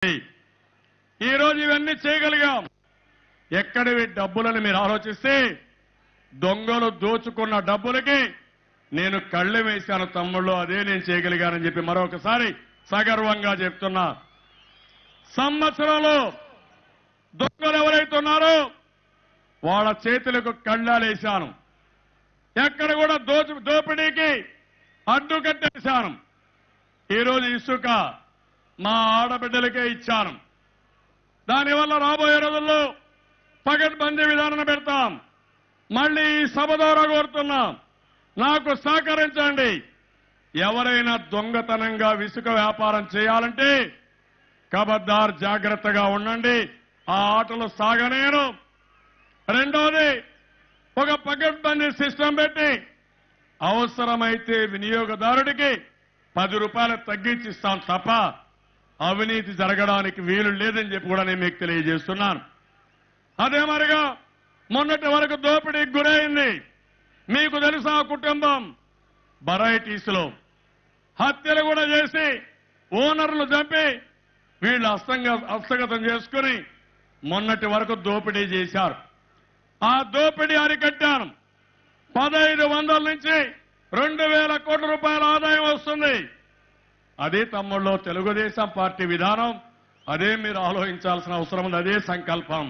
ఈ రోజు ఇవన్నీ చేయగలిగాం. ఎక్కడివి డబ్బులని మీరు ఆలోచిస్తే దొంగలు దోచుకున్న డబ్బులకి నేను కళ్ళెం వేశాను తమ్ముళ్ళు, అదే నేను చేయగలిగానని చెప్పి మరొకసారి సగర్వంగా చెప్తున్నా. సంవత్సరంలో దొంగలు ఎవరైతే ఉన్నారో వాళ్ళ చేతులకు కళ్ళాలేశాను. ఎక్కడ కూడా దోపిడీకి అడ్డుకట్టేశాను. ఈరోజు ఇసుక మా ఆడబిడ్డలకే ఇచ్చాను. దానివల్ల రాబోయే రోజుల్లో పకడ్బందీ విధానం పెడతాం. మళ్లీ ఈ సభ ద్వారా కోరుతున్నాం, నాకు సహకరించండి. ఎవరైనా దొంగతనంగా ఇసుక వ్యాపారం చేయాలంటే ఖబర్దార్ జాగ్రత్తగా ఉండండి. ఆ ఆటలు సాగనేను. రెండోది, ఒక పకడ్బందీ సిస్టమ్ పెట్టి అవసరమైతే వినియోగదారుడికి 10 రూపాయలు తగ్గించిస్తాం తప్ప అవినీతి జరగడానికి వీలు లేదని చెప్పి కూడా నేను మీకు తెలియజేస్తున్నాను. అదే మరిగా మొన్నటి వరకు దోపిడీకి గురైంది. మీకు తెలుసా, కుటుంబం వెరైటీస్ లో హత్యలు కూడా చేసి ఓనర్లు చంపి వీళ్ళు హస్తగతం చేసుకుని మొన్నటి వరకు దోపిడీ చేశారు. ఆ దోపిడీ అరికట్టాను. 1500 నుంచి 2000 కోట్ల రూపాయల ఆదాయం వస్తుంది. అదే తమ్ముళ్ళు తెలుగుదేశం పార్టీ విధానం. అదే మీరు ఆలోచించాల్సిన అవసరం ఉంది. అదే సంకల్పం.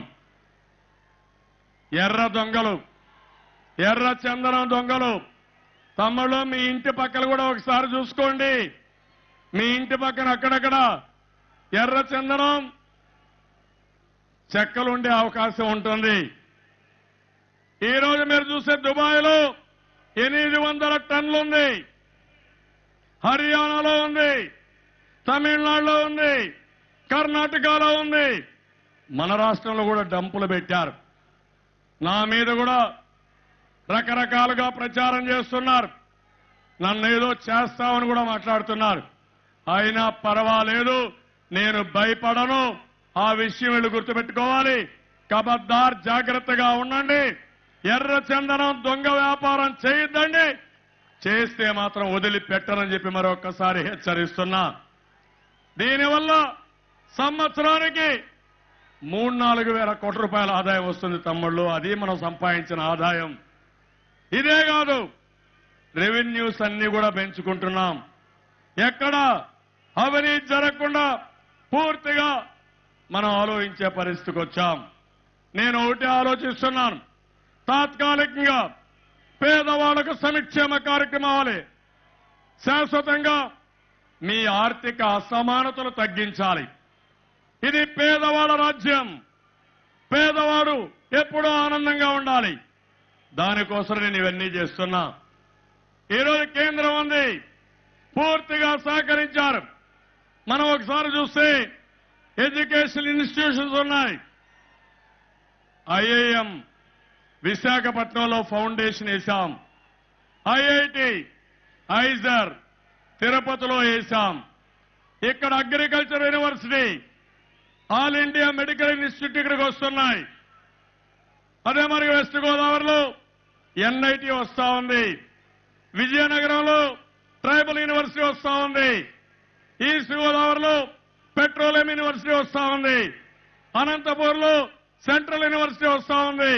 ఎర్ర దొంగలు, ఎర్ర చందనం దొంగలు తమ్ముళ్ళు మీ ఇంటి పక్కన కూడా ఒకసారి చూసుకోండి. మీ ఇంటి పక్కన అక్కడక్కడ ఎర్ర చందనం చెక్కలు ఉండే అవకాశం ఉంటుంది. ఈ రోజు మీరు చూసే దుబాయ్లో 800 టన్నులు ఉంది, హర్యానాలో ఉంది, తమిళనాడులో ఉంది, కర్ణాటకలో ఉంది, మన రాష్ట్రంలో కూడా డంపులు పెట్టారు. నా మీద కూడా రకరకాలుగా ప్రచారం చేస్తున్నారు. నన్ను ఏదో చేస్తామని కూడా మాట్లాడుతున్నారు. అయినా పర్వాలేదు, నేను భయపడను. ఆ విషయం వీళ్ళు గుర్తుపెట్టుకోవాలి. ఖబర్దార్ జాగ్రత్తగా ఉండండి. ఎర్ర చందనం దొంగ వ్యాపారం చేయొద్దండి. చేస్తే మాత్రం వదిలిపెట్టరని చెప్పి మరొకసారి హెచ్చరిస్తున్నా. దీనివల్ల సంవత్సరానికి 3-4 వేల కోట్ల రూపాయల ఆదాయం వస్తుంది తమ్ముళ్ళు. అది మనం సంపాదించిన ఆదాయం. ఇదే కాదు, రెవెన్యూస్ అన్ని కూడా పెంచుకుంటున్నాం. ఎక్కడ అవినీతి జరగకుండా పూర్తిగా మనం ఆలోచించే పరిస్థితికి వచ్చాం. నేను ఒకటి ఆలోచిస్తున్నాను, తాత్కాలికంగా పేదవాళ్లకు సంక్షేమ కార్యక్రమాలు శాశ్వతంగా మీ ఆర్థిక అసమానతలు తగ్గించాలి. ఇది పేదవాళ్ళ రాజ్యం. పేదవాడు ఎప్పుడూ ఆనందంగా ఉండాలి. దానికోసం నేను ఇవన్నీ చేస్తున్నా. ఈరోజు కేంద్రం ఉంది, పూర్తిగా సహకరించారు. మనం ఒకసారి చూస్తే ఎడ్యుకేషన్ ఇన్స్టిట్యూషన్స్ ఉన్నాయి. ఐఐఎం విశాఖపట్నంలో ఫౌండేషన్ వేశాం. ఐఐటి, ఐజర్ తిరుపతిలో వేశాం. ఇక్కడ agriculture university, all India medical institute ఇక్కడికి వస్తున్నాయి. అదే మరి వెస్ట్ గోదావరిలో ఎన్ఐటి వస్తా ఉంది. విజయనగరంలో ట్రైబల్ యూనివర్సిటీ వస్తా ఉంది. ఈస్ట్ గోదావరిలో పెట్రోలియం యూనివర్సిటీ వస్తా ఉంది. అనంతపూర్లో సెంట్రల్ యూనివర్సిటీ వస్తా ఉంది.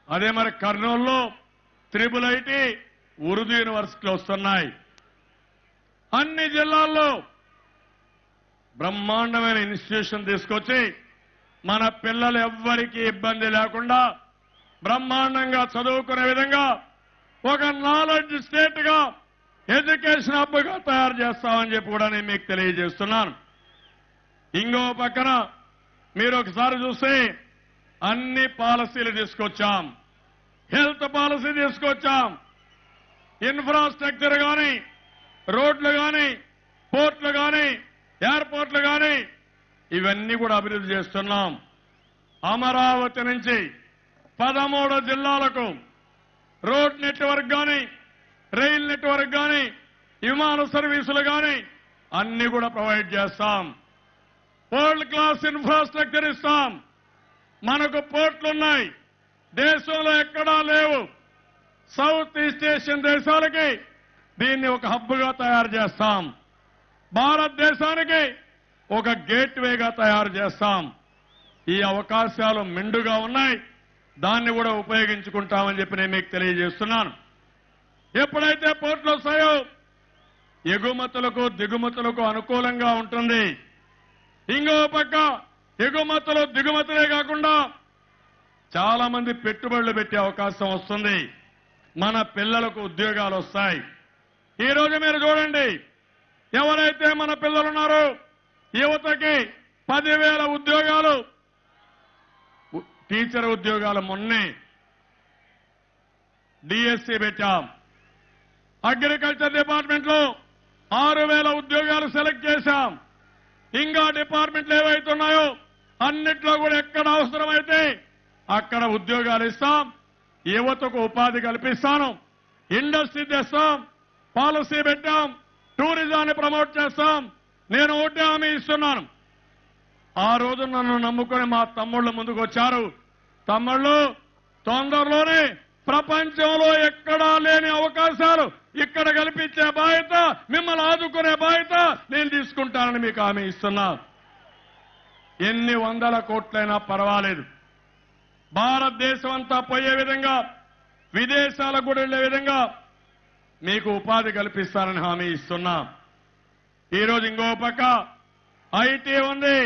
అదే మరి కర్నూలులో IIIT, ఉర్దూ యూనివర్సిటీలు వస్తున్నాయి. అన్ని జిల్లాల్లో బ్రహ్మాండమైన ఇన్స్టిట్యూషన్ తీసుకొచ్చి మన పిల్లలు ఎవ్వరికీ ఇబ్బంది లేకుండా బ్రహ్మాండంగా చదువుకునే విధంగా ఒక నాలెడ్జ్ స్టేట్ గా ఎడ్యుకేషన్ హబ్ గా తయారు చేస్తామని చెప్పి కూడా నేను మీకు తెలియజేస్తున్నాను. ఇంకో పక్కన మీరు ఒకసారి చూస్తే అన్ని పాలసీలు తీసుకొచ్చాం. హెల్త్ పాలసీ తీసుకొచ్చాం. ఇన్ఫ్రాస్ట్రక్చర్ కానీ, రోడ్లు కానీ, పోర్ట్లు కానీ, ఎయిర్పోర్ట్లు కానీ ఇవన్నీ కూడా అభివృద్ధి చేస్తున్నాం. అమరావతి నుంచి 13 జిల్లాలకు రోడ్ నెట్వర్క్ కానీ, రైల్ నెట్వర్క్ కానీ, విమాన సర్వీసులు కానీ అన్ని కూడా ప్రొవైడ్ చేస్తాం. వరల్డ్ క్లాస్ ఇన్ఫ్రాస్ట్రక్చర్ ఇస్తాం. మనకు పోర్ట్లున్నాయి, దేశంలో ఎక్కడా లేవు. సౌత్ ఈస్ట్ ఏషియన్ దేశాలకి దీన్ని ఒక హబ్గా తయారు చేస్తాం. భారతదేశానికి ఒక గేట్వేగా తయారు చేస్తాం. ఈ అవకాశాలు మెండుగా ఉన్నాయి. దాన్ని కూడా ఉపయోగించుకుంటామని చెప్పి నేను మీకు తెలియజేస్తున్నాను. ఎప్పుడైతే పోర్టులు వస్తాయో ఎగుమతులకు దిగుమతులకు అనుకూలంగా ఉంటుంది. ఇంకో పక్క ఎగుమతులు దిగుమతులే కాకుండా చాలా మంది పెట్టుబడులు పెట్టే అవకాశం వస్తుంది. మన పిల్లలకు ఉద్యోగాలు వస్తాయి. ఈ రోజు మీరు చూడండి, ఎవరైతే మన పిల్లలున్నారో యువతకి 10,000 ఉద్యోగాలు, టీచర్ ఉద్యోగాలు మొన్నే డిఎస్సి పెట్టాం. అగ్రికల్చర్ డిపార్ట్మెంట్ లో 6,000 ఉద్యోగాలు సెలెక్ట్ చేశాం. ఇంకా డిపార్ట్మెంట్లు ఏవైతున్నాయో అన్నిట్లో కూడా ఎక్కడ అవసరమైతే అక్కడ ఉద్యోగాలు ఇస్తాం. యువతకు ఉపాధి కల్పిస్తాను. ఇండస్ట్రీ తెస్తాం. పాలసీ పెట్టాం. టూరిజాన్ని ప్రమోట్ చేస్తాం. నేను ఒకటే హామీ ఇస్తున్నాను. ఆ రోజు నన్ను నమ్ముకుని మా తమ్ముళ్ళు ముందుకు వచ్చారు. తమ్ముళ్ళు, తొందరలోనే ప్రపంచంలో ఎక్కడా లేని అవకాశాలు ఇక్కడ కల్పించే బాధ్యత, మిమ్మల్ని ఆదుకునే బాధ్యత నేను తీసుకుంటానని మీకు హామీ ఇస్తున్నా. ఎన్ని 100 కోట్లైనా పర్వాలేదు. భారతదేశం అంతా పోయే విధంగా, విదేశాలకు కూడా వెళ్లే విధంగా మీకు ఉపాధి కల్పిస్తానని హామీ ఇస్తున్నా. ఈరోజు ఇంకో పక్క ఐటీ ఉంది.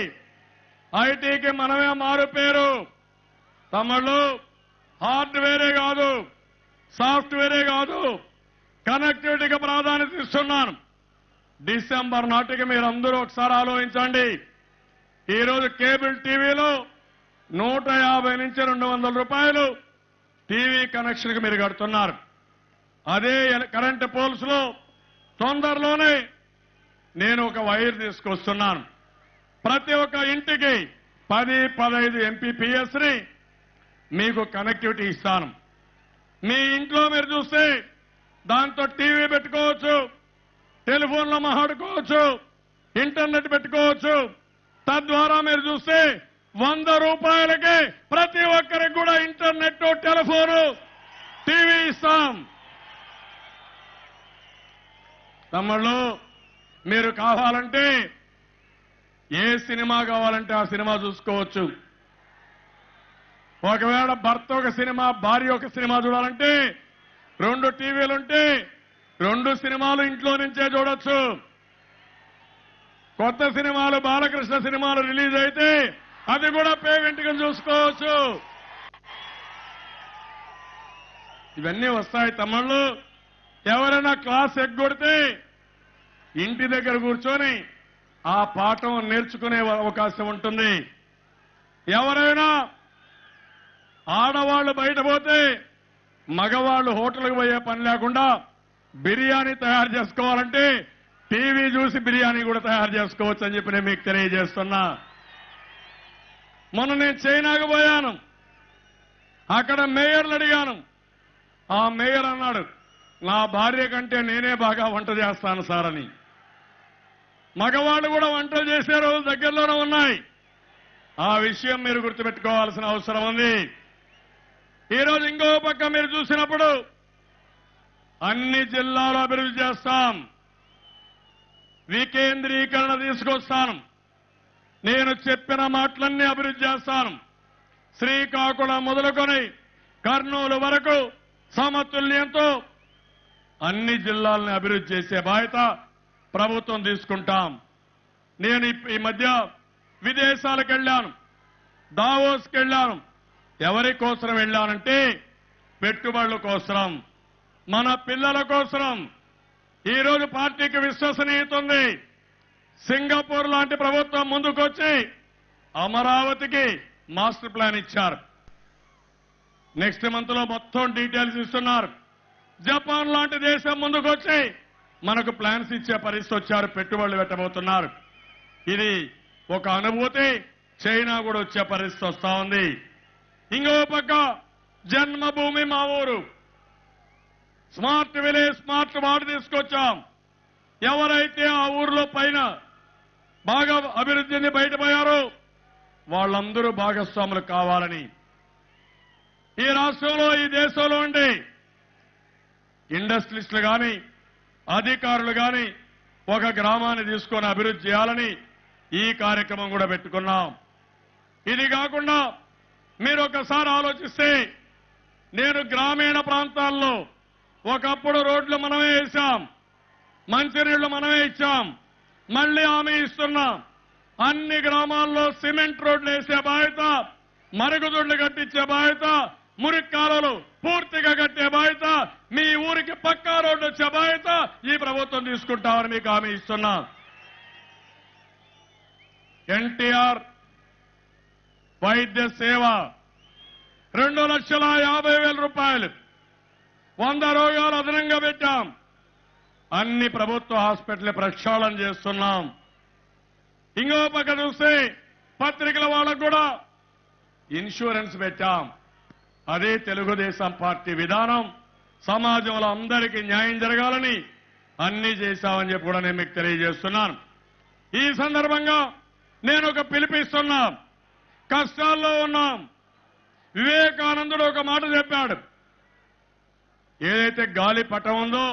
ఐటీకి మనమే మారు పేరు. తమ్ముళ్ళు, హార్డ్వేరే కాదు, సాఫ్ట్వేరే కాదు, కనెక్టివిటీకి ప్రాధాన్యత ఇస్తున్నాను. డిసెంబర్ నాటికి మీరందరూ ఒకసారి ఆలోచించండి. ఈరోజు కేబుల్ టీవీలో 150 నుంచి 200 రూపాయలు టీవీ కనెక్షన్ కి మీరు కడుతున్నారు. అదే కరెంటు పోల్స్ లో తొందరలోనే నేను ఒక వైర్ తీసుకొస్తున్నాను. ప్రతి ఒక్క ఇంటికి 10-15 MPPS ని మీకు కనెక్టివిటీ ఇస్తాను. మీ ఇంట్లో మీరు చూస్తే దాంతో టీవీ పెట్టుకోవచ్చు, టెలిఫోన్లో మాట్లాడుకోవచ్చు, ఇంటర్నెట్ పెట్టుకోవచ్చు. తద్వారా మీరు చూస్తే 100 రూపాయలకే ప్రతి ఒక్కరికి కూడా ఇంటర్నెట్, టెలిఫోను, టీవీ ఇస్తాం. తమ్ముళ్ళు, మీరు కావాలంటే ఏ సినిమా కావాలంటే ఆ సినిమా చూసుకోవచ్చు. ఒకవేళ భర్త ఒక సినిమా, భార్య ఒక సినిమా చూడాలంటే 2 టీవీలుంటే 2 సినిమాలు ఇంట్లో నుంచే చూడొచ్చు. కొత్త సినిమాలు, బాలకృష్ణ సినిమాలు రిలీజ్ అయితే అది కూడా పేమెంట్గా చూసుకోవచ్చు. ఇవన్నీ వస్తాయి తమ్ముళ్ళు. ఎవరైనా క్లాస్ ఎగ్గొడితే ఇంటి దగ్గర కూర్చొని ఆ పాఠం నేర్చుకునే అవకాశం ఉంటుంది. ఎవరైనా ఆడవాళ్లు బయట పోతే మగవాళ్లు హోటల్కి పోయే పని లేకుండా బిర్యానీ తయారు చేసుకోవాలంటే టీవీ చూసి బిర్యానీ కూడా తయారు చేసుకోవచ్చు అని చెప్పి నేను మీకు తెలియజేస్తున్నా. మొన్న నేను చైనాకు పోయాను. అక్కడ మేయర్లు అడిగాను. ఆ మేయర్ అన్నాడు, నా భార్య కంటే నేనే బాగా వంట చేస్తాను సార్ అని. మగవాళ్ళు కూడా వంటలు చేసే రోజులు దగ్గరలోనే ఉన్నాయి. ఆ విషయం మీరు గుర్తుపెట్టుకోవాల్సిన అవసరం ఉంది. ఈరోజు ఇంకో పక్క మీరు చూసినప్పుడు అన్ని జిల్లాలు అభివృద్ధి చేస్తాం. వికేంద్రీకరణ తీసుకొస్తాను. నేను చెప్పిన మాటలన్నీ అభివృద్ధి చేస్తాను. శ్రీకాకుళం మొదలుకొని కర్నూలు వరకు సమతుల్యంతో అన్ని జిల్లాలను అభివృద్ధి చేసే బాధ్యత ప్రభుత్వం తీసుకుంటాం. నేను ఈ మధ్య విదేశాలకు వెళ్ళాను, దావోస్కి వెళ్ళాను. ఎవరి కోసం వెళ్ళానంటే పెట్టుబడుల కోసం, మన పిల్లల కోసం. ఈరోజు పార్టీకి విశ్వసనీయత ఉంది. సింగపూర్ లాంటి ప్రభుత్వం ముందుకొచ్చి అమరావతికి మాస్టర్ ప్లాన్ ఇచ్చారు. నెక్స్ట్ మంత్ లో మొత్తం డీటెయిల్స్ ఇస్తున్నారు. జపాన్ లాంటి దేశం ముందుకొచ్చి మనకు ప్లాన్స్ ఇచ్చే పరిస్థితి వచ్చారు. పెట్టుబడులు పెట్టబోతున్నారు. ఇది ఒక అనుభూతి. చైనా కూడా వచ్చే పరిస్థితి వస్తా ఉంది. ఇంకో పక్క జన్మభూమి మా ఊరు, స్మార్ట్ విలేజ్, స్మార్ట్ వార్డు తీసుకొచ్చాం. ఎవరైతే ఆ ఊర్లో పైన బాగా అభివృద్ధిని బయటపోయారో వాళ్ళందరూ భాగస్వాములు కావాలని ఈ రాష్ట్రంలో, ఈ దేశంలో ఉండి ఇండస్ట్రీస్టులు కానీ, అధికారులు కానీ ఒక గ్రామాన్ని తీసుకొని అభివృద్ధి చేయాలని ఈ కార్యక్రమం కూడా పెట్టుకున్నాం. ఇది కాకుండా మీరు ఒకసారి ఆలోచిస్తే, నేను గ్రామీణ ప్రాంతాల్లో ఒకప్పుడు రోడ్లు మనమే వేశాం, మంచినీళ్లు మనమే ఇచ్చాం, మళ్లీ హామీ ఇస్తున్నాం. అన్ని గ్రామాల్లో సిమెంట్ రోడ్లు వేసే బాధ్యత, మరుగుదొడ్లు కట్టించే బాధ్యత, మురికి కాలువలు పూర్తిగా కట్టే బాధ్యత, మీ ఊరికి పక్కా రోడ్డు వచ్చే బాధ్యత ఈ ప్రభుత్వం తీసుకుంటామని మీకు హామీ ఇస్తున్నాం. ఎన్టీఆర్ వైద్య సేవ 2,50,000 రూపాయలు, 100 రోగాలు అదనంగా పెట్టాం. అన్ని ప్రభుత్వ హాస్పిటల్ ప్రక్షాళన చేస్తున్నాం. ఇంకో పక్క చూస్తే పత్రికల వాళ్ళకు కూడా ఇన్సూరెన్స్ పెట్టాం. అదే తెలుగుదేశం పార్టీ విధానం. సమాజంలో అందరికీ న్యాయం జరగాలని అన్ని చేశామని చెప్పి కూడా నేను మీకు తెలియజేస్తున్నాను. ఈ సందర్భంగా నేను ఒక పిలిపిస్తున్నా. కష్టాల్లో ఉన్నాం. వివేకానందుడు ఒక మాట చెప్పాడు. ఏదైతే గాలిపటం ఉందో,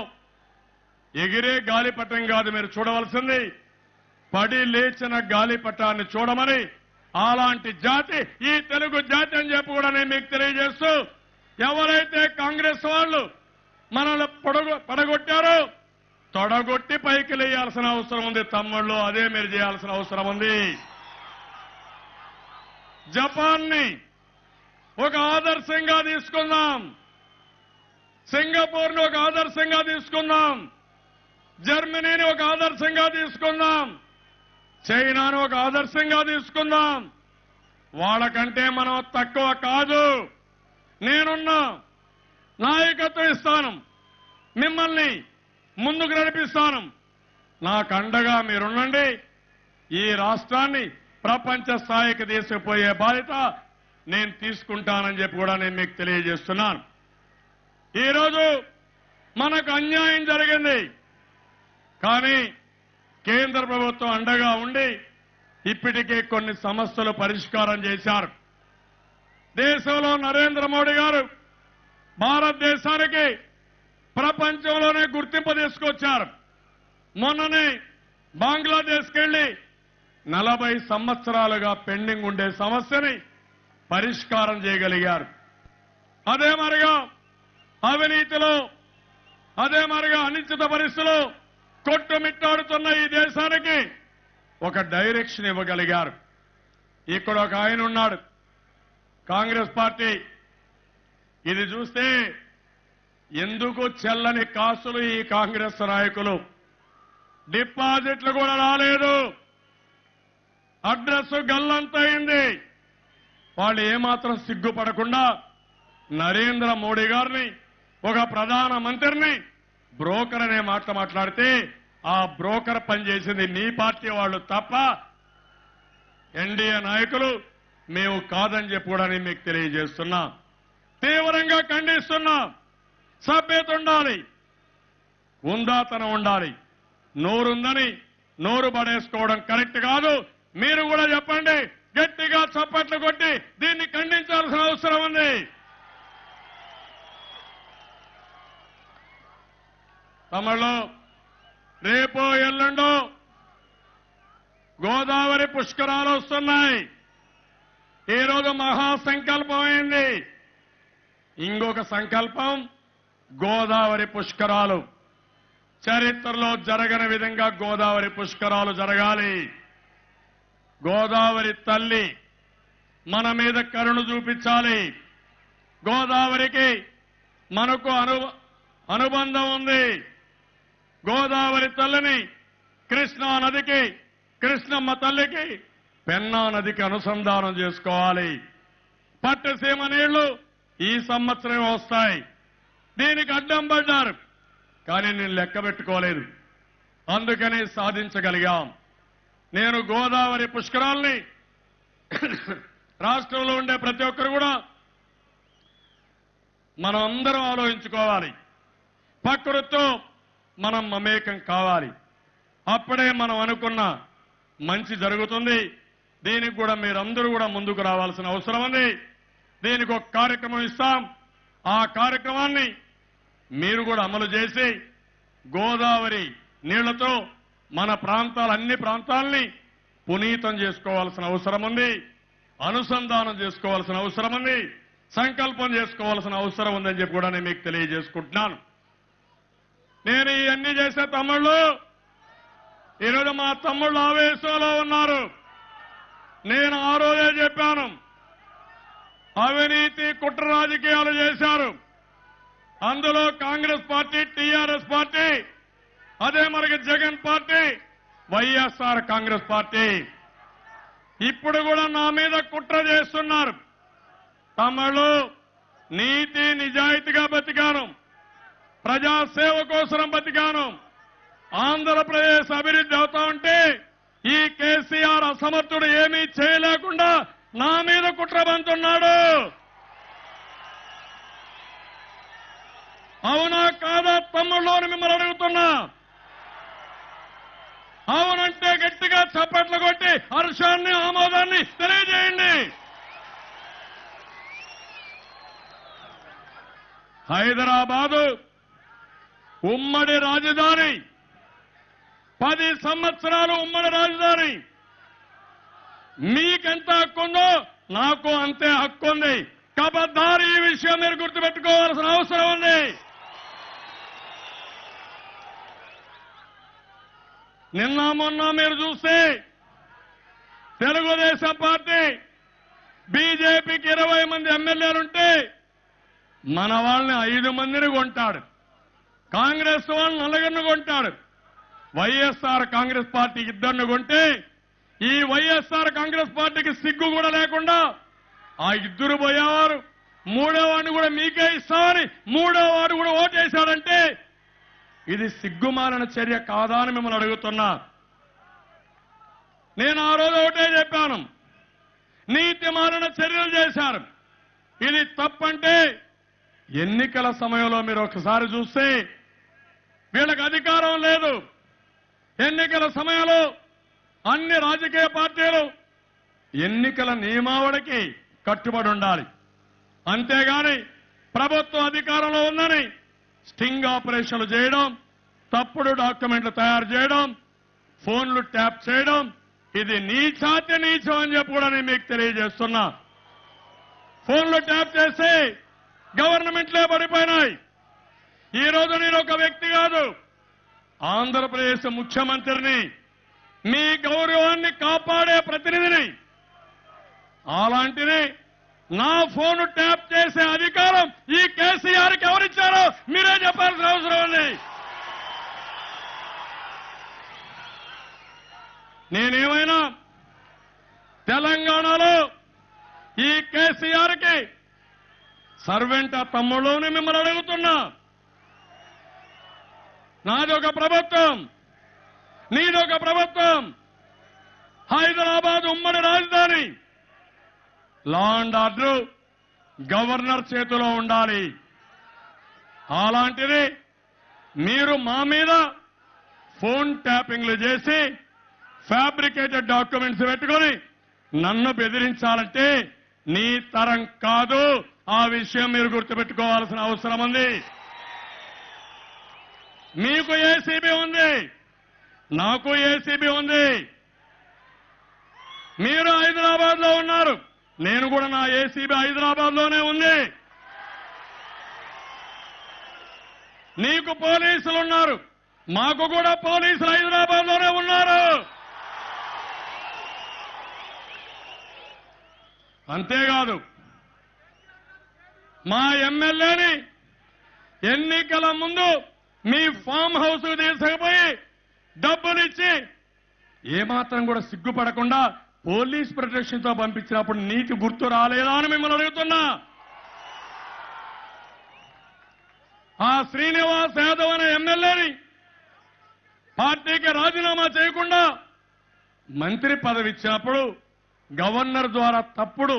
ఎగిరే గాలిపటం కాదు మీరు చూడవలసింది, పడి లేచిన గాలిపటాన్ని చూడమని. అలాంటి జాతి ఈ తెలుగు జాతి అని చెప్పి కూడా నేను మీకు తెలియజేస్తూ, ఎవరైతే కాంగ్రెస్ వాళ్ళు మనల్ని పడగొట్టారో తొడగొట్టి పైకి లేయాల్సిన అవసరం ఉంది తమ్ముళ్ళు. అదే మీరు చేయాల్సిన అవసరం ఉంది. జపాన్ ని ఒక ఆదర్శంగా తీసుకుందాం, సింగపూర్ ను ఒక ఆదర్శంగా తీసుకుందాం, జర్మనీని ఒక ఆదర్శంగా తీసుకుందాం, చైనాను ఒక ఆదర్శంగా తీసుకుందాం. వాళ్ళకంటే మనం తక్కువ కాదు. నేనున్నా, నాయకత్వం ఇస్తాను, మిమ్మల్ని ముందుకు నడిపిస్తాను. నాకు అండగా మీరుండండి. ఈ రాష్ట్రాన్ని ప్రపంచ స్థాయికి తీసుకుపోయే బాధ్యత నేను తీసుకుంటానని చెప్పి కూడా నేను మీకు తెలియజేస్తున్నాను. ఈరోజు మనకు అన్యాయం జరిగింది, కానీ కేంద్ర ప్రభుత్వం అండగా ఉండి ఇప్పటికే కొన్ని సమస్యలు పరిష్కారం చేశారు. దేశంలో నరేంద్ర మోడీ గారు భారతదేశానికి ప్రపంచంలోనే గుర్తింపు తీసుకొచ్చారు. మొన్ననే బంగ్లాదేశ్కి వెళ్లి 40 సంవత్సరాలుగా పెండింగ్ ఉండే సమస్యని పరిష్కారం చేయగలిగారు. అదే మరిగా అవినీతిలో, అదే మరిగా అనిశ్చిత పరిస్థితుల్లో కొట్టుమిట్టాడుతున్న ఈ దేశానికి ఒక డైరెక్షన్ ఇవ్వగలిగారు. ఇక్కడ ఒక ఆయన ఉన్నాడు, కాంగ్రెస్ పార్టీ. ఇది చూస్తే ఎందుకు చెల్లని కాసులు ఈ కాంగ్రెస్ నాయకులు. డిపాజిట్లు కూడా రాలేదు, అడ్రస్ గల్లంతైంది. వాళ్ళు ఏమాత్రం సిగ్గుపడకుండా నరేంద్ర మోడీ గారిని, ఒక ప్రధాన మంత్రిని బ్రోకర్ అనే మాట మాట్లాడితే, ఆ బ్రోకర్ పనిచేసింది మీ పార్టీ వాళ్ళు తప్ప ఎన్డీఏ నాయకులు మేము కాదని చెప్పి కూడా నేను మీకు తెలియజేస్తున్నా. తీవ్రంగా ఖండిస్తున్నా. సభ్యత ఉండాలి, ఉందాతనం ఉండాలి. నోరుందని నోరు పడేసుకోవడం కరెక్ట్ కాదు. మీరు కూడా చెప్పండి, గట్టిగా చప్పట్లు కొట్టి దీన్ని ఖండించాల్సిన అవసరం ఉంది. తమలో రేపో ఎల్లుండో గోదావరి పుష్కరాలు వస్తున్నాయి. ఈరోజు మహాసంకల్పం అయింది. ఇంకొక సంకల్పం గోదావరి పుష్కరాలు. చరిత్రలో జరగని విధంగా గోదావరి పుష్కరాలు జరగాలి. గోదావరి తల్లి మన మీద కరుణ చూపించాలి. గోదావరికి మనకు అనుబంధం ఉంది. గోదావరి తల్లిని కృష్ణా నదికి, కృష్ణమ్మ తల్లికి పెన్నా నదికి అనుసంధానం చేసుకోవాలి. పట్టసీమ నీళ్లు ఈ సంవత్సరం వస్తాయి. దీనికి అడ్డం పడ్డారు, కానీ నేను లెక్క పెట్టుకోలేదు. అందుకని సాధించగలిగాం. నేను గోదావరి పుష్కరాల్ని రాష్ట్రంలో ఉండే ప్రతి ఒక్కరు కూడా మనం అందరం ఆలోచించుకోవాలి. ప్రకృతితో మనం మమేకం కావాలి. అప్పుడే మనం అనుకున్న మంచి జరుగుతుంది. దీనికి కూడా మీరందరూ కూడా ముందుకు రావాల్సిన అవసరం ఉంది. దీనికి ఒక కార్యక్రమం ఇస్తాం. ఆ కార్యక్రమాన్ని మీరు కూడా అమలు చేసి గోదావరి నీళ్లతో మన ప్రాంతాల అన్ని ప్రాంతాలని పునీతం చేసుకోవాల్సిన అవసరం ఉంది, అనుసంధానం చేసుకోవాల్సిన అవసరం ఉంది, సంకల్పం చేసుకోవాల్సిన అవసరం ఉందని చెప్పి కూడా నేను మీకు తెలియజేసుకుంటున్నాను. నేను ఇవన్నీ చేసే తమ్ముళ్ళు, ఈరోజు మా తమ్ముళ్ళు ఆవేశంలో ఉన్నారు. నేను ఆ రోజే చెప్పాను, అవినీతి కుట్ర రాజకీయాలు చేశారు. అందులో కాంగ్రెస్ పార్టీ, టీఆర్ఎస్ పార్టీ, అదే మనకి జగన్ పార్టీ, వైఎస్ఆర్ కాంగ్రెస్ పార్టీ. ఇప్పుడు కూడా నా మీద కుట్ర చేస్తున్నారు. తమ్ముళ్ళు, నీతి నిజాయితీగా బతికాను, ప్రజాసేవ కోసం బతికాను. ఆంధ్రప్రదేశ్ అభివృద్ధి అవుతా ఉంటే ఈ కేసీఆర్ అసమర్థుడు ఏమీ చేయలేకుండా నా మీద కుట్ర బంతున్నాడు. అవునా కాదా తమ్ముళ్ళు అని మిమ్మల్ని అడుగుతున్నా. అవునంటే గట్టిగా చప్పట్లు కొట్టి హర్షాన్ని, ఆమోదాన్ని తెలియజేయండి. హైదరాబాదు ఉమ్మడి రాజధాని, 10 సంవత్సరాలు ఉమ్మడి రాజధాని. మీకెంత హక్కుందో నాకు అంతే హక్కు ఉంది. కబద్దారి ఈ విషయం మీరు గుర్తుపెట్టుకోవాల్సిన అవసరం ఉంది. నిన్న మొన్న మీరు చూస్తే తెలుగుదేశం పార్టీ, బీజేపీకి 20 మంది ఎమ్మెల్యేలుంటే మన వాళ్ళని 5 మందిని కొంటాడు, కాంగ్రెస్ వాళ్ళని 4 కొంటాడు, వైఎస్ఆర్ కాంగ్రెస్ పార్టీ 2 కొంటే ఈ వైఎస్ఆర్ కాంగ్రెస్ పార్టీకి సిగ్గు కూడా లేకుండా ఆ 2 పోయేవారు, 3వ వాడిని కూడా మీకే ఇస్తామని 3వ వాడు కూడా ఓటేశాడంటే ఇది సిగ్గుమాలిన చర్య కాదా అని మిమ్మల్ని అడుగుతున్నా. నేను ఆ రోజు ఒకటే చెప్పాను, నీతి మాలిన చర్యలు చేశారు. ఇది తప్పంటే ఎన్నికల సమయంలో మీరు ఒకసారి చూస్తే వీళ్ళకి అధికారం లేదు. ఎన్నికల సమయంలో అన్ని రాజకీయ పార్టీలు ఎన్నికల నియమావళికి కట్టుబడి ఉండాలి. అంతేగాని ప్రభుత్వం అధికారంలో ఉందని స్టింగ్ ఆపరేషన్లు చేయడం, తప్పుడు డాక్యుమెంట్లు తయారు చేయడం, ఫోన్లు ట్యాప్ చేయడం, ఇది నీచాతి నీచం అని చెప్పి కూడా నేను మీకు తెలియజేస్తున్నా. ఫోన్లు ట్యాప్ చేసి గవర్నమెంట్లే పడిపోయినాయి. ఈ రోజు నేను ఒక వ్యక్తి కాదు, ఆంధ్రప్రదేశ్ ముఖ్యమంత్రిని, మీ గౌరవాన్ని కాపాడే ప్రతినిధిని. అలాంటిది నా ఫోన్ ట్యాప్ చేసే అధికారం ఈ కేసీఆర్కి ఎవరిచ్చారో మీరే చెప్పాల్సిన అవసరం ఉంది. నేనేమైనా తెలంగాణలో ఈ కేసీఆర్కి సర్వెంట్ తమ్ముళ్ళని మిమ్మల్ని అడుగుతున్నా. నాదొక ప్రభుత్వం, నీదొక ప్రభుత్వం. హైదరాబాద్ ఉమ్మడి రాజధాని, లా అండ్ ఆర్డర్ గవర్నర్ చేతిలో ఉండాలి. అలాంటిది మీరు మా మీద ఫోన్ ట్యాపింగ్లు చేసి ఫ్యాబ్రికేటెడ్ డాక్యుమెంట్స్ పెట్టుకొని నన్ను బెదిరించాలంటే నీ తరం కాదు. ఆ విషయం మీరు గుర్తుపెట్టుకోవాల్సిన అవసరం ఉంది. మీకు ఏసీబీ ఉంది, నాకు ఏసీబీ ఉంది. మీరు హైదరాబాద్ లో ఉన్నారు, నేను కూడా నా ఏసీబీ హైదరాబాద్ లోనే ఉంది. నీకు పోలీసులు ఉన్నారు, మాకు కూడా పోలీసులు హైదరాబాద్ లోనే ఉన్నారు. అంతేకాదు, మా ఎమ్మెల్యేని ఎన్నికల ముందు మీ ఫామ్ హౌస్ తీసుకుపోయి డబ్బులిచ్చి ఏమాత్రం కూడా సిగ్గుపడకుండా పోలీస్ ప్రొటెక్షన్ తో పంపించినప్పుడు నీకు గుర్తు రాలేదా అని మిమ్మల్ని అడుగుతున్నా. ఆ శ్రీనివాస్ యాదవ్ అనే ఎమ్మెల్యేని పార్టీకి రాజీనామా చేయకుండా మంత్రి పదవి ఇచ్చినప్పుడు గవర్నర్ ద్వారా తప్పుడు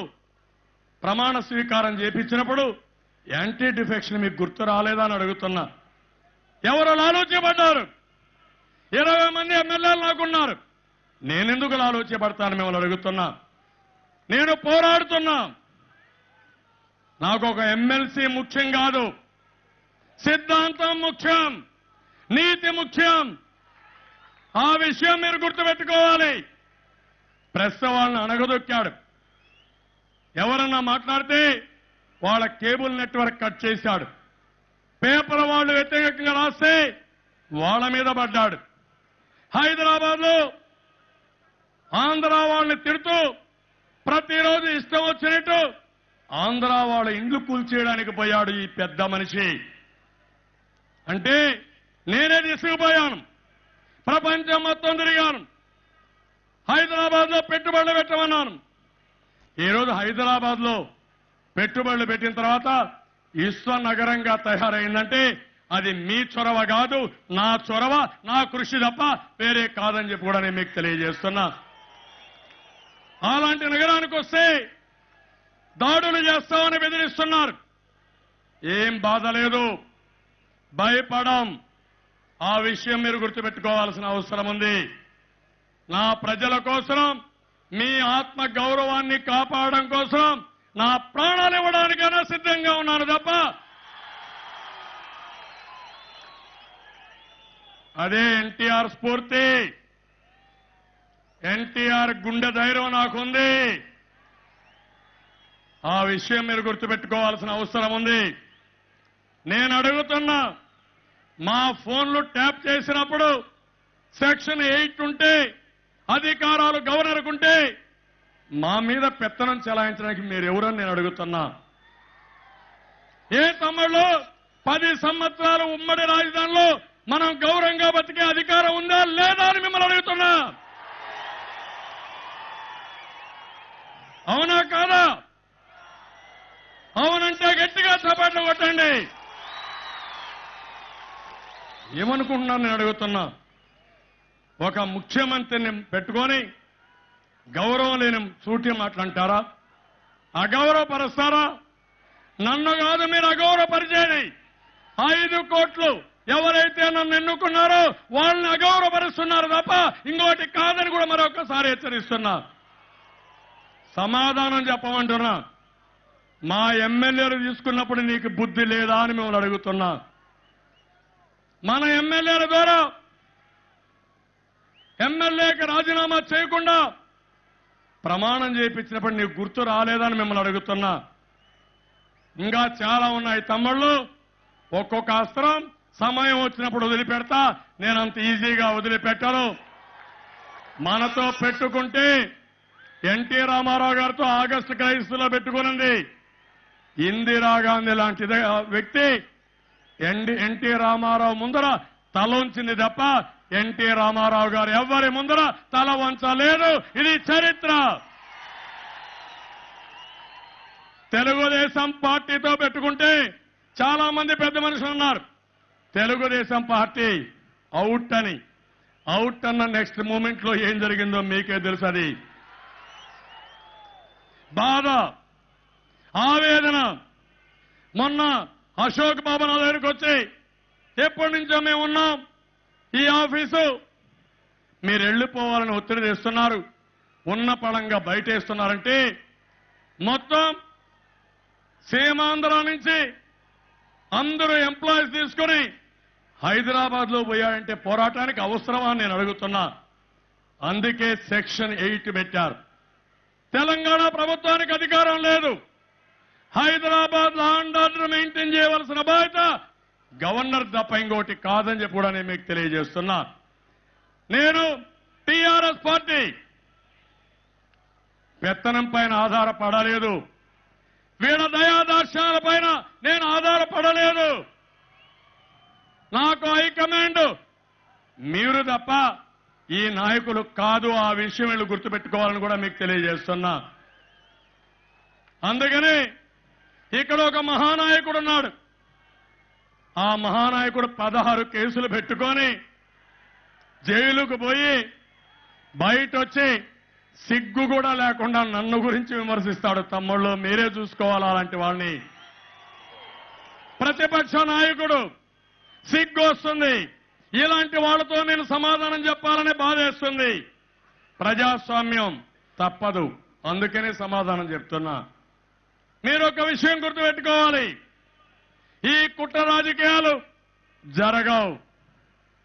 ప్రమాణ స్వీకారం చేపించినప్పుడు యాంటీ డిఫెక్షన్ మీకు గుర్తు రాలేదా అని అడుగుతున్నా. ఎవరు లాలూచబడ్డారు? 20 మంది ఎమ్మెల్యేలు నాకున్నారు. నేనెందుకు లాలూచబడతాను మిమ్మల్ని అడుగుతున్నా. నేను పోరాడుతున్నా. నాకు ఒక ఎమ్మెల్సీ ముఖ్యం కాదు, సిద్ధాంతం ముఖ్యం, నీతి ముఖ్యం. ఆ విషయం మీరు గుర్తుపెట్టుకోవాలి. ప్రెస్ వాళ్ళని అణగదొక్కాడు. ఎవరన్నా మాట్లాడితే వాళ్ళ కేబుల్ నెట్వర్క్ కట్ చేశాడు. పేపర్ వాళ్ళు వ్యతిరేకంగా రాస్తే వాళ్ళ మీద పడ్డాడు. హైదరాబాద్ లో ఆంధ్ర వాళ్ళని తిడుతూ ప్రతిరోజు ఇష్టం వచ్చినట్టు ఆంధ్ర వాళ్ళ ఇండ్లు కూల్చేయడానికి పోయాడు ఈ పెద్ద మనిషి. అంటే నేనే తీసుకుపోయాను, ప్రపంచం మొత్తం తిరిగాను, హైదరాబాద్ లో పెట్టుబడులు పెట్టమన్నాను. ఈరోజు హైదరాబాద్ లో పెట్టుబడులు పెట్టిన తర్వాత విశ్వనగరంగా తయారైందంటే అది మీ చొరవ కాదు, నా చొరవ, నా కృషి తప్ప వేరే కాదని చెప్పి కూడా నేను మీకు తెలియజేస్తున్నా. అలాంటి నగరానికి వస్తే దాడులు చేస్తామని బెదిరిస్తున్నారు. ఏం బాధ లేదు, భయపడం. ఆ విషయం మీరు గుర్తుపెట్టుకోవాల్సిన అవసరం ఉంది. నా ప్రజల కోసం, మీ ఆత్మ గౌరవాన్ని కాపాడడం కోసం నా ప్రాణాలు ఇవ్వడానికైనా సిద్ధంగా ఉన్నాను తప్ప అదే ఎన్టీఆర్ స్ఫూర్తి, ఎన్టీఆర్ గుండె ధైర్యం నాకుంది. ఆ విషయం మీరు గుర్తుపెట్టుకోవాల్సిన అవసరం ఉంది. నేను అడుగుతున్నా, మా ఫోన్లు ట్యాప్ చేసినప్పుడు సెక్షన్ 8 ఉంటే, అధికారాలు గవర్నర్కుంటే మా మీద పెత్తనం చెలాయించడానికి మీరెవరని నేను అడుగుతున్నా. ఏ తమ్ముళ్ళు 10 సంవత్సరాలు ఉమ్మడి రాజధానిలో మనం గౌరవంగా బతికే అధికారం ఉందా లేదా అని మిమ్మల్ని అడుగుతున్నా. అవునా కాదా? అవునంటే గట్టిగా చప్పట్లు కొట్టండి. ఏమనుకుంటున్నాను నేను అడుగుతున్నా. ఒక ముఖ్యమంత్రిని పెట్టుకొని గౌరవం లేని సూటి మాటలంటారా? అగౌరవపరుస్తారా? నన్ను కాదు, మీరు అగౌరవపరిచేయండి. 5 కోట్లు ఎవరైతే నన్ను ఎన్నుకున్నారో వాళ్ళని అగౌరవపరుస్తున్నారు తప్ప ఇంకోటి కాదని కూడా మరొకసారి హెచ్చరిస్తున్నా. సమాధానం చెప్పమంటున్నా. మా ఎమ్మెల్యేలు తీసుకున్నప్పుడు నీకు బుద్ధి లేదా అని మిమ్మల్ని అడుగుతున్నా. మన ఎమ్మెల్యేల ద్వారా ఎమ్మెల్యేకి రాజీనామా చేయకుండా ప్రమాణం చేయించినప్పుడు నీకు గుర్తు రాలేదని మిమ్మల్ని అడుగుతున్నా. ఇంకా చాలా ఉన్నాయి తమ్ముళ్ళు. ఒక్కొక్క అస్త్రం సమయం వచ్చినప్పుడు వదిలిపెడతా. నేను అంత ఈజీగా వదిలిపెట్టను. మనతో పెట్టుకుంటే ఎన్టీ రామారావు గారితో ఆగస్టు క్రైస్తులో పెట్టుకునింది. ఇందిరాగాంధీ లాంటి వ్యక్తి ఎన్టీ రామారావు ముందర తల ఉంచింది తప్ప ఎన్టీ రామారావు గారు ఎవరి ముందర తల వంచలేదు. ఇది చరిత్ర. తెలుగుదేశం పార్టీతో పెట్టుకుంటే చాలా మంది పెద్ద మనుషులు ఉన్నారు. తెలుగుదేశం పార్టీ అవుట్ అన్న నెక్స్ట్ మూమెంట్ లో ఏం జరిగిందో మీకే తెలుసు. అది బాధ, ఆవేదన. మొన్న అశోక్ బాబు నా దగ్గరికి వచ్చి, ఎప్పటి నుంచో మేము ఉన్నాం ఈ ఆఫీసు, మీరు వెళ్లిపోవాలని ఒత్తిడి తెస్తున్నారు, ఉన్న పళంగా బయటేస్తున్నారంటే మొత్తం సీమాంధ్ర నుంచి అందరూ ఎంప్లాయీస్ తీసుకుని హైదరాబాద్ లో పోయాడంటే పోరాటానికి అవసరమా నేను అడుగుతున్నా. అందుకే సెక్షన్ 8 పెట్టారు. తెలంగాణ ప్రభుత్వానికి అధికారం లేదు. Hyderabad law and order maintain చేయవలసిన బాధ్యత గవర్నర్ తప్ప ఇంకోటి కాదని చెప్పి కూడా నేను మీకు తెలియజేస్తున్నా. నేను టీఆర్ఎస్ పార్టీ పెత్తనం పైన ఆధారపడలేదు, వీళ్ళ దయాదార్శాల పైన నేను ఆధారపడలేదు. నాకు హైకమాండ్ మీరు తప్ప ఈ నాయకులు కాదు. ఆ విషయం వీళ్ళు గుర్తుపెట్టుకోవాలని కూడా మీకు తెలియజేస్తున్నా. అందుకని ఇక్కడ ఒక మహానాయకుడు ఉన్నాడు. ఆ మహానాయకుడు 16 కేసులు పెట్టుకొని జైలుకు పోయి బయట వచ్చి సిగ్గు కూడా లేకుండా నన్ను గురించి విమర్శిస్తాడు. తమ్ముళ్ళు మీరే చూసుకోవాలి అలాంటి వాళ్ళని. ప్రతిపక్ష నాయకుడు సిగ్గు వస్తుంది. ఇలాంటి వాళ్ళతో నేను సమాధానం చెప్పాలని బాధేస్తుంది. ప్రజాస్వామ్యం తప్పదు, అందుకనే సమాధానం చెప్తున్నా. మీరు ఒక విషయం గుర్తుపెట్టుకోవాలి, ఈ కుట్ర రాజకీయాలు జరగవు.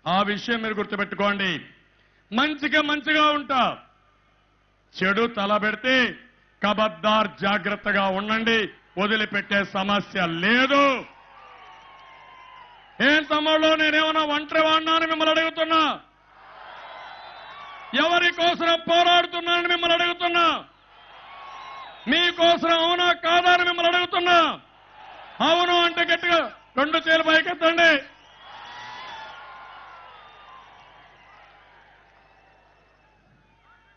ఆ విషయం మీరు గుర్తుపెట్టుకోండి. మంచిగా ఉంటా, చెడు తలబెడితే కబద్దార్ జాగ్రత్తగా ఉండండి, వదిలిపెట్టే సమస్య లేదు. ఏం తమ్ముళ్ళు, నేనేమన్నా ఒంటరి వాడినా అని మిమ్మల్ని అడుగుతున్నా? ఎవరి కోసం పోరాడుతున్నానని మిమ్మల్ని అడుగుతున్నా? మీకోసం అవునా కాదా అని మిమ్మల్ని అడుగుతున్నా? అవును అంటే గట్టిగా 2 చేతులు పైకెత్తండి.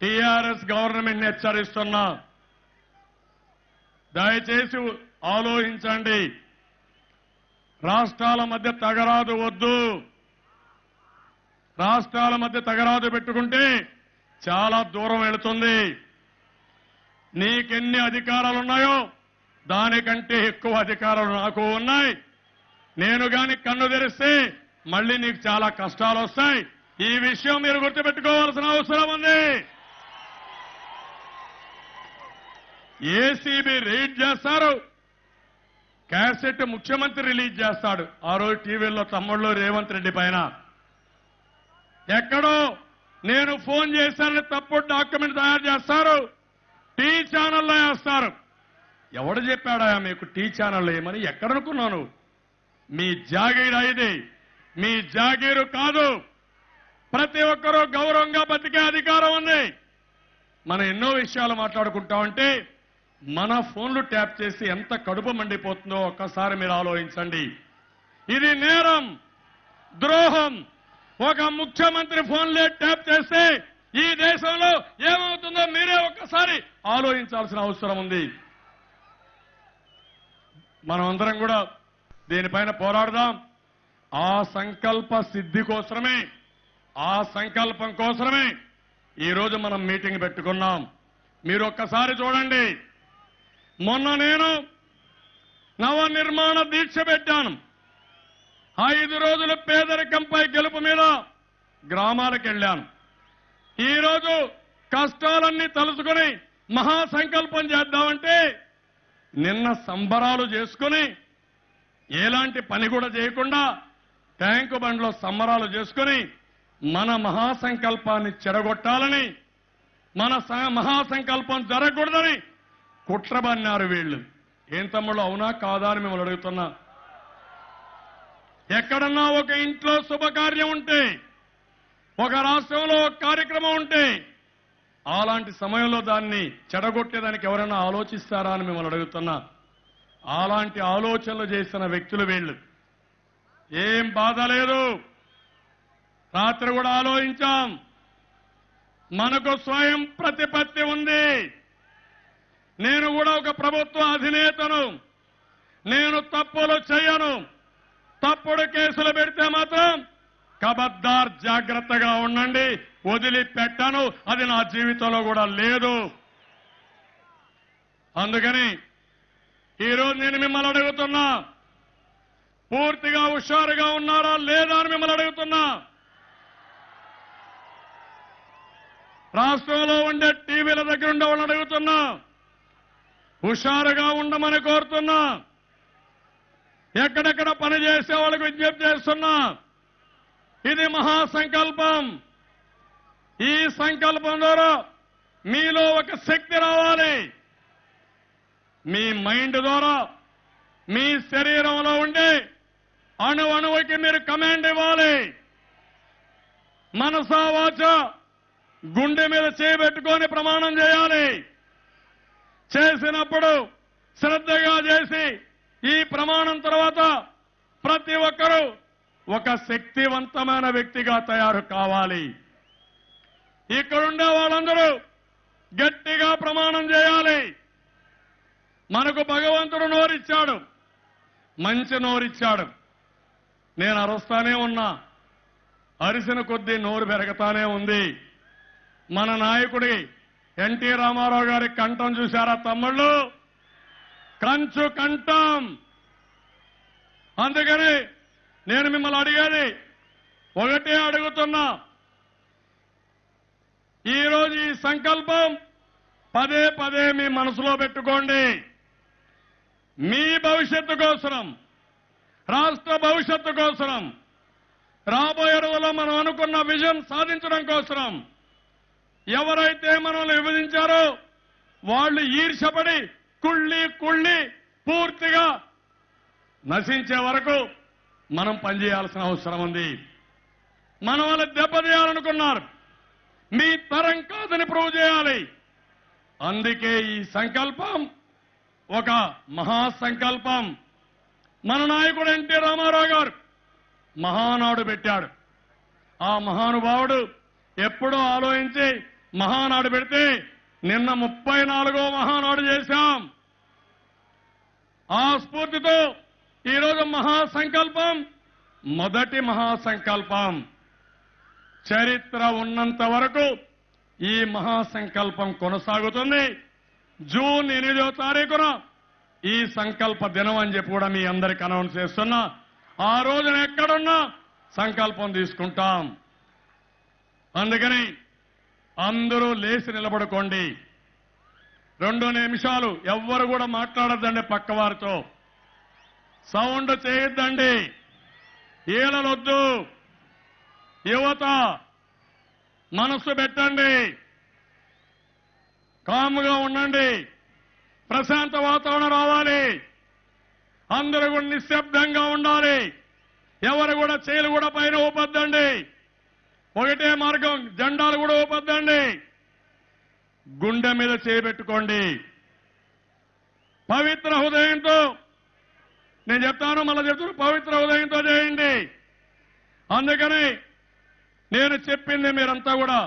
టీఆర్ఎస్ గవర్నమెంట్ హెచ్చరిస్తున్నా, దయచేసి ఆలోచించండి. రాష్ట్రాల మధ్య తగరాదు వద్దు. రాష్ట్రాల మధ్య తగరాదు పెట్టుకుంటే చాలా దూరం వెళుతుంది. నీకెన్ని అధికారాలున్నాయో దానికంటే ఎక్కువ అధికారాలు నాకు ఉన్నాయి. నేను గాని కన్ను తెరిస్తే మళ్ళీ నీకు చాలా కష్టాలు వస్తాయి. ఈ విషయం మీరు గుర్తుపెట్టుకోవాల్సిన అవసరం ఉంది. ఏసీబీ రైడ్ చేస్తారు, క్యాసెట్ ముఖ్యమంత్రి రిలీజ్ చేస్తాడు. ఆ రోజు టీవీలో తమ్ముళ్ళు రేవంత్ రెడ్డి పైన ఎక్కడో నేను ఫోన్ చేశానని తప్పుడు డాక్యుమెంట్ తయారు చేస్తారు, టీ ఛానల్లో వేస్తారు. ఎవడు చెప్పాడా మీకు టీ ఛానల్ ఏమని? ఎక్కడనుకున్నాను? మీ జాగీరు ఇది, మీ జాగీరు కాదు. ప్రతి ఒక్కరూ గౌరవంగా బతికే అధికారం ఉంది. మనం ఎన్నో విషయాలు మాట్లాడుకుంటామంటే మన ఫోన్లు ట్యాప్ చేసి ఎంత కడుపు మండిపోతుందో ఒక్కసారి మీరు ఆలోచించండి. ఇది నేరం, ద్రోహం. ఒక ముఖ్యమంత్రి ఫోన్లే ట్యాప్ చేస్తే ఈ దేశంలో ఏమవుతుందో మీరే ఒక్కసారి ఆలోచించాల్సిన అవసరం ఉంది. మనం అందరం కూడా దీనిపైన పోరాడదాం. ఆ సంకల్ప సిద్ధి కోసమే, ఆ సంకల్పం కోసమే ఈరోజు మనం మీటింగ్ పెట్టుకున్నాం. మీరు ఒక్కసారి చూడండి. మొన్న నేను నవనిర్మాణ దీక్ష పెట్టాను. 5 రోజులు పేదరికంపై గెలుపు మీద గ్రామాలకు వెళ్ళాను. ఈరోజు కష్టాలన్నీ తలుచుకుని మహాసంకల్పం చేద్దామంటే నిన్న సంబరాలు చేసుకుని ఎలాంటి పని కూడా చేయకుండా ట్యాంకు బండ్లో సంబరాలు చేసుకుని మన మహాసంకల్పాన్ని చెడగొట్టాలని, మన మహాసంకల్పం జరగకూడదని కుట్రబన్నారు వీళ్ళు. ఏం తమ్ముళ్ళు, అవునా కాదా అని మిమ్మల్ని అడుగుతున్నా. ఎక్కడన్నా ఒక ఇంట్లో శుభకార్యం ఉంటే, ఒక రాష్ట్రంలో ఒక కార్యక్రమం ఉంటే అలాంటి సమయంలో దాన్ని చెడగొట్టేదానికి ఎవరైనా ఆలోచిస్తారా అని మిమ్మల్ని అడుగుతున్నా. అలాంటి ఆలోచనలు చేసిన వ్యక్తులు వీళ్ళు. ఏం బాధ లేదు. రాత్రి కూడా ఆలోచించాం. మనకు స్వయం ప్రతిపత్తి ఉంది. నేను కూడా ఒక ప్రభుత్వ అధినేతను. నేను తప్పులు చేయను. తప్పుడు కేసులు పెడితే మాత్రం కబద్దార్ జాగ్రత్తగా ఉండండి, వదిలిపెట్టాను. అది నా జీవితంలో కూడా లేదు. అందుకని ఈరోజు నేను మిమ్మల్ని అడుగుతున్నా, పూర్తిగా హుషారుగా ఉన్నారా లేదా అని మిమ్మల్ని అడుగుతున్నా. రాష్ట్రంలో ఉండే టీవీల దగ్గర ఉండే వాళ్ళని అడుగుతున్నా, హుషారుగా ఉండమని కోరుతున్నా. ఎక్కడెక్కడ పనిచేసే వాళ్ళకు విజ్ఞప్తి చేస్తున్నా. ఇది మహాసంకల్పం. ఈ సంకల్పం ద్వారా మీలో ఒక శక్తి రావాలి. మీ మైండ్ ద్వారా మీ శరీరంలో ఉండే అణువణువుకి మీరు కమాండ్ ఇవ్వాలి. మనసా వాచ గుండె మీద చేయబెట్టుకొని ప్రమాణం చేయాలి. చేసినప్పుడు శ్రద్ధగా చేసి ఈ ప్రమాణం తర్వాత ప్రతి ఒక్కరూ ఒక శక్తివంతమైన వ్యక్తిగా తయారు కావాలి. ఇక్కడుండే వాళ్ళందరూ గట్టిగా ప్రమాణం చేయాలి. మనకు భగవంతుడు నోరిచ్చాడు, మంచి నోరిచ్చాడు. నేను అరుస్తానే ఉన్నా, అరిసిన కొద్దీ నోరు పెరగతానే ఉంది. మన నాయకుడి ఎన్టీ రామారావు గారి కంఠం చూశారా తమ్ముళ్ళు? కంచు కంఠం. అందుకని నేను మిమ్మల్ని అడిగేది ఒకటే అడుగుతున్నా. ఈరోజు ఈ సంకల్పం పదే పదే మీ మనసులో పెట్టుకోండి. మీ భవిష్యత్తు కోసం, రాష్ట్ర భవిష్యత్తు కోసం, రాబోయే రోజుల్లో మనం అనుకున్న విజన్ సాధించడం కోసం ఎవరైతే మనల్ని విభజించారో వాళ్ళు ఈర్షపడి కుళ్ళి పూర్తిగా నశించే వరకు మనం పనిచేయాల్సిన అవసరం ఉంది. మన వాళ్ళు దెబ్బతీయాలనుకున్నారు, మీ తరం కాదని ప్రూవ్ చేయాలి. అందుకే ఈ సంకల్పం ఒక మహాసంకల్పం. మన నాయకుడు ఎన్టీ రామారావు గారు మహానాడు పెట్టాడు. ఆ మహానుభావుడు ఎప్పుడో ఆలోచించి మహానాడు పెడితే నిన్న 34వ మహానాడు చేశాం. ఆ స్ఫూర్తితో ఈరోజు మహాసంకల్పం మొదటి మహాసంకల్పం. చరిత్ర ఉన్నంత వరకు ఈ మహాసంకల్పం కొనసాగుతుంది. జూన్ 8వ తారీఖున ఈ సంకల్ప దినం అని చెప్పి కూడా మీ అందరికి అనౌన్స్ చేస్తున్నా. ఆ రోజున ఎక్కడున్నా సంకల్పం తీసుకుంటాం. అందుకని అందరూ లేచి నిలబడుకోండి. 2 నిమిషాలు ఎవ్వరు కూడా మాట్లాడద్దండి, పక్కవారితో సౌండ్ చేయొద్దండి, ఈలలొద్దు. యువత మనస్సు పెట్టండి, కాముగా ఉండండి, ప్రశాంత వాతావరణం రావాలి. అందరూ కూడా నిశ్శబ్దంగా ఉండాలి. ఎవరు కూడా చేలు కూడా పైన ఊపొద్దండి. ఒకటే మార్గం, జెండాలు కూడా ఊపొద్దండి. గుండె మీద చేయబెట్టుకోండి. పవిత్ర హృదయంతో నేను చెప్తాను, మళ్ళీ చెప్తాను, పవిత్ర హృదయంతో చేయండి. అందుకని నేను చెప్పింది మీరంతా కూడా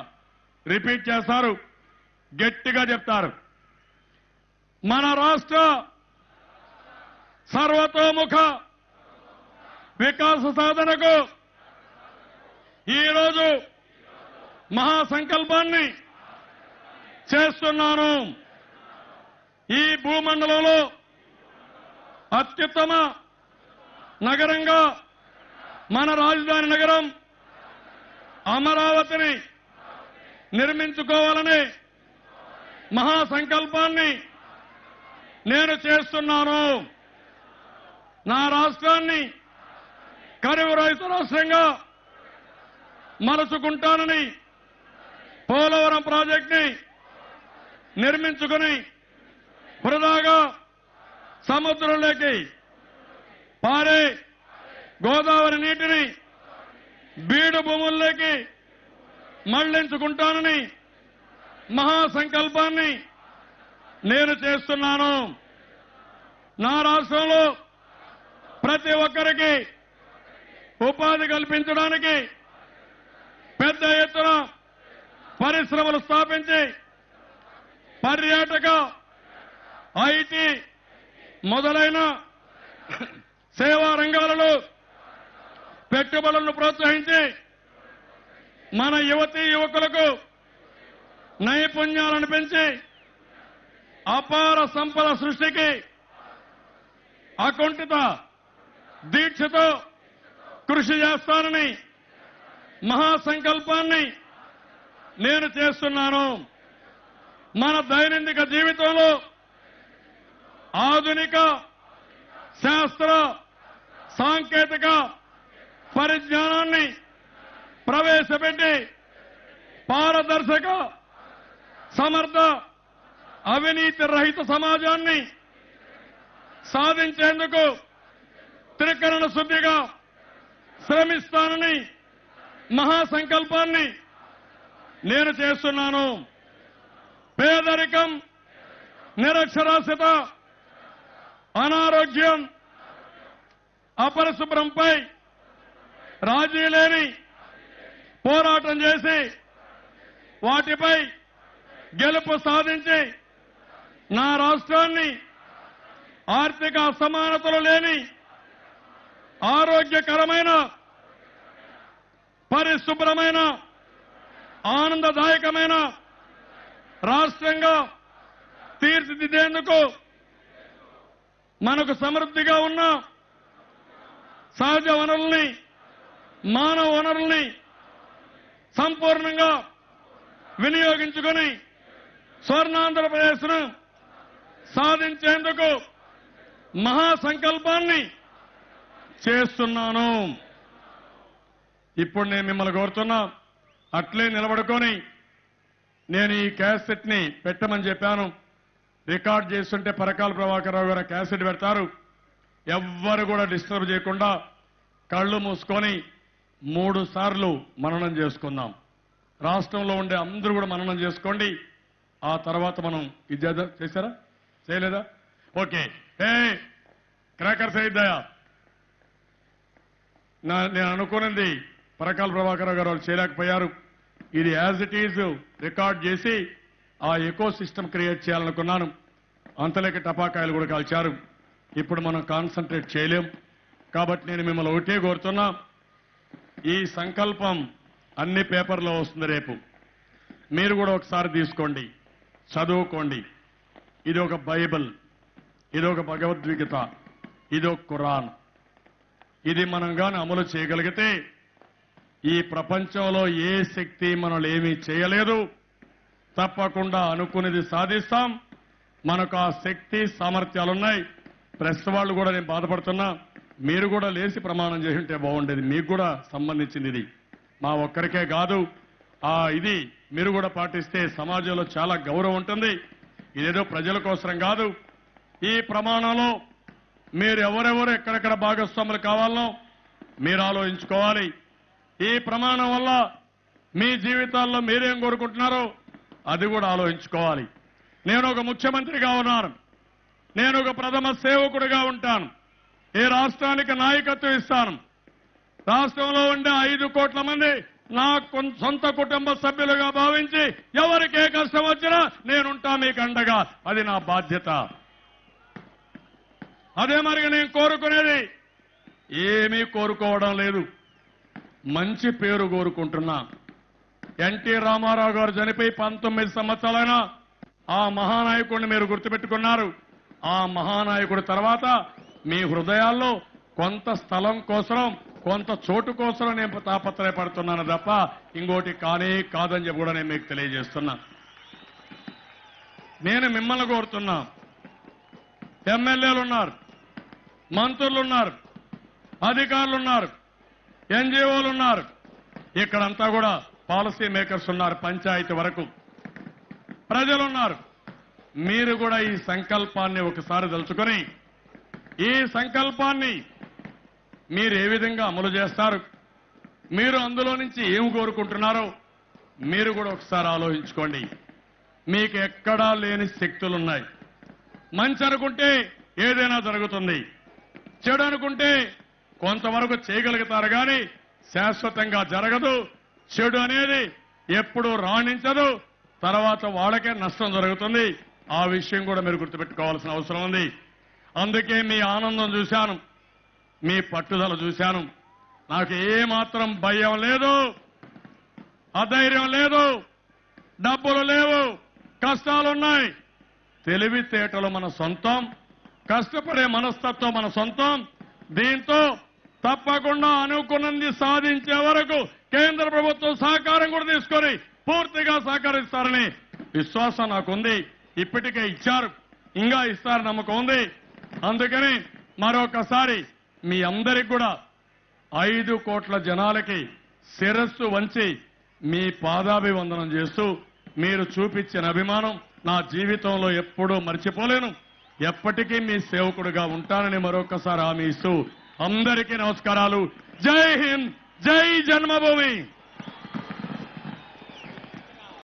రిపీట్ చేస్తారు, గట్టిగా చెప్తారు. మన రాష్ట్ర సర్వతోముఖ వికాస సాధనకు ఈరోజు మహాసంకల్పాన్ని చేస్తున్నాను. ఈ భూమండలంలో అత్యుత్తమ నగరంగా మన రాజధాని నగరం అమరావతిని నిర్మించుకోవాలని మహాసంకల్పాన్ని నేను చేస్తున్నాను. నా రాష్ట్రాన్ని కరువు రహిత రాష్ట్రంగా మలుచుకుంటానని పోలవరం ప్రాజెక్టుని నిర్మించుకుని వృధాగా సముద్రంలోకి పారే గోదావరి నీటిని బీడు భూముల్లోకి మళ్లించుకుంటానని మహాసంకల్పాన్ని నేను చేస్తున్నాను. నా రాష్ట్రంలో ప్రతి ఒక్కరికి ఉపాధి కల్పించడానికి పెద్ద ఎత్తున పరిశ్రమలు స్థాపించి పర్యాటక, ఐటీ మొదలైన సేవా రంగాలలో పెట్టుబడులను ప్రోత్సహించి మన యువతీ యువకులకు నైపుణ్యాలను పెంచి అపార సంపద సృష్టికి అకుంఠిత దీక్షతో కృషి చేస్తానని మహాసంకల్పాన్ని నేను చేస్తున్నాను. మన దైనందిక జీవితంలో ఆధునిక శాస్త్ర సాంకేతిక పరిజ్ఞానాన్ని ప్రవేశపెట్టి పారదర్శక, సమర్థ, అవినీతి రహిత సమాజాన్ని సాధించేందుకు త్రికరణ శుద్ధిగా శ్రమిస్తానని మహాసంకల్పాన్ని నేను చేస్తున్నాను. పేదరికం, నిరక్షరాస్యత, అనారోగ్యం, అపరిశుభ్రంపై రాజీ లేని పోరాటం చేసి వాటిపై గెలుపు సాధించి నా రాష్ట్రాన్ని ఆర్థిక అసమానతలు లేని ఆరోగ్యకరమైన, పరిశుభ్రమైన, ఆనందదాయకమైన రాష్ట్రంగా తీర్చిదిద్దేందుకు మనకు సమృద్ధిగా ఉన్న సహజ వనరుల్ని, మానవ వనరుల్ని సంపూర్ణంగా వినియోగించుకొని స్వర్ణాంధ్రప్రదేశ్ను సాధించేందుకు మహాసంకల్పాన్ని చేస్తున్నాను. ఇప్పుడు నేను మిమ్మల్ని కోరుతున్నా, అట్లే నిలబడుకొని నేను ఈ క్యాసెట్ ని పెట్టమని చెప్పాను. రికార్డ్ చేస్తుంటే పరకాల ప్రభాకర్ రావు గారు క్యాసెట్ పెడతారు. ఎవ్వరు కూడా డిస్టర్బ్ చేయకుండా కళ్ళు మూసుకొని 3 సార్లు మననం చేసుకుందాం. రాష్ట్రంలో ఉండే అందరూ కూడా మననం చేసుకోండి. ఆ తర్వాత మనం ఇది చేశారా చేయలేదా? ఓకే. క్రాకర్స్ అయిద్దాయా? నేను అనుకున్నది పరకాల ప్రభాకర్ గారు వాళ్ళు చేయలేకపోయారు. ఇది యాజ్ ఇట్ ఈజ్ రికార్డ్ చేసి ఆ ఎకో సిస్టమ్ క్రియేట్ చేయాలనుకున్నాను. అంతలేక టపాకాయలు కూడా కాల్చారు. ఇప్పుడు మనం కాన్సన్ట్రేట్ చేయలేం. కాబట్టి నేను మిమ్మల్ని ఒకటే కోరుతున్నా, ఈ సంకల్పం అన్ని పేపర్లో వస్తుంది రేపు. మీరు కూడా ఒకసారి తీసుకోండి, చదువుకోండి. ఇది ఒక బైబిల్, ఇది ఒక భగవద్గీత, ఇది ఒక ఖురాన్. ఇది మనం గాని అమలు చేయగలిగితే ఈ ప్రపంచంలో ఏ శక్తి మనల్ని ఏమీ చేయలేదు. తప్పకుండా అనుకునేది సాధిస్తాం. మనకు ఆ శక్తి సామర్థ్యాలున్నాయి. ప్రెస్ వాళ్ళు కూడా నేను బాధపడుతున్నా, మీరు కూడా లేచి ప్రమాణం చేసి ఉంటే బాగుండేది. మీకు కూడా సంబంధించింది ఇది, మా ఒక్కరికే కాదు. ఇది మీరు కూడా పాటిస్తే సమాజంలో చాలా గౌరవం ఉంటుంది. ఇదేదో ప్రజల కోసం కాదు. ఈ ప్రమాణంలో మీరు ఎవరెవరు ఎక్కడెక్కడ భాగస్వాములు కావాలనో మీరు ఆలోచించుకోవాలి. ఈ ప్రమాణం వల్ల మీ జీవితాల్లో మీరేం కోరుకుంటున్నారో అది కూడా ఆలోచించుకోవాలి. నేను ఒక ముఖ్యమంత్రిగా ఉన్నాను, నేను ఒక ప్రథమ సేవకుడిగా ఉంటాను. ఈ రాష్ట్రానికి నాయకత్వం ఇస్తాను. రాష్ట్రంలో ఉండే 5 కోట్ల మంది నా సొంత కుటుంబ సభ్యులుగా భావించి ఎవరికి ఏ కష్టం వచ్చినా నేనుంటా మీకు అండగా. అది నా బాధ్యత. అదే మరిగా నేను కోరుకునేది ఏమీ కోరుకోవడం లేదు, మంచి పేరు కోరుకుంటున్నా. ఎన్టీ రామారావు గారు చనిపోయి 19 సంవత్సరాలైనా ఆ మహానాయకుడిని మీరు గుర్తుపెట్టుకున్నారు. ఆ మహానాయకుడి తర్వాత మీ హృదయాల్లో కొంత స్థలం కోసం, కొంత చోటు కోసం నేను తాపత్రయపడుతున్నాను తప్ప ఇంకోటి కానే కాదని చెప్పి కూడా నేను మీకు తెలియజేస్తున్నా. నేను మిమ్మల్ని కోరుతున్నా, ఎమ్మెల్యేలు ఉన్నారు, మంత్రులు ఉన్నారు, అధికారులు ఉన్నారు, ఎన్జీఓలు ఉన్నారు, ఇక్కడంతా కూడా పాలసీ మేకర్స్ ఉన్నారు, పంచాయతీ వరకు ప్రజలున్నారు. మీరు కూడా ఈ సంకల్పాన్ని ఒకసారి తలుచుకొని ఈ సంకల్పాన్ని మీరు ఏ విధంగా అమలు చేస్తారు, మీరు అందులో నుంచి ఏం కోరుకుంటున్నారో మీరు కూడా ఒకసారి ఆలోచించుకోండి. మీకు ఎక్కడా లేని శక్తులున్నాయి. మంచి అనుకుంటే ఏదైనా జరుగుతుంది, చెడు అనుకుంటే కొంతవరకు చేయగలుగుతారు కానీ శాశ్వతంగా జరగదు. చెడు అనేది ఎప్పుడూ రాణించదు, తర్వాత వాళ్ళకే నష్టం జరుగుతుంది. ఆ విషయం కూడా మీరు గుర్తుపెట్టుకోవాల్సిన అవసరం ఉంది. అందుకే మీ ఆనందం చూశాను, మీ పట్టుదల చూశాను. నాకు ఏమాత్రం భయం లేదు, అధైర్యం లేదు, డబ్బులు లేవు, కష్టాలున్నాయి. తెలివితేటలు మన సొంతం, కష్టపడే మనస్తత్వం మన సొంతం. దీంతో తప్పకుండా అనుకున్నది సాధించే వరకు కేంద్ర ప్రభుత్వం సహకారం కూడా తీసుకొని పూర్తిగా సహకరిస్తారని విశ్వాసం నాకుంది. ఇప్పటికే ఇచ్చారు, ఇంకా ఇస్తారు నమ్మకం ఉంది. అందుకని మరొకసారి మీ అందరికి కూడా 5 కోట్ల జనాలకి శిరస్సు వంచి మీ పాదాభివందనం చేస్తూ మీరు చూపించిన అభిమానం నా జీవితంలో ఎప్పుడూ మర్చిపోలేను. ఎప్పటికీ మీ సేవకుడిగా ఉంటానని మరొకసారి హామీ ఇస్తూ అందరికీ నమస్కారాలు. జై హింద్, జై జన్మభూమి.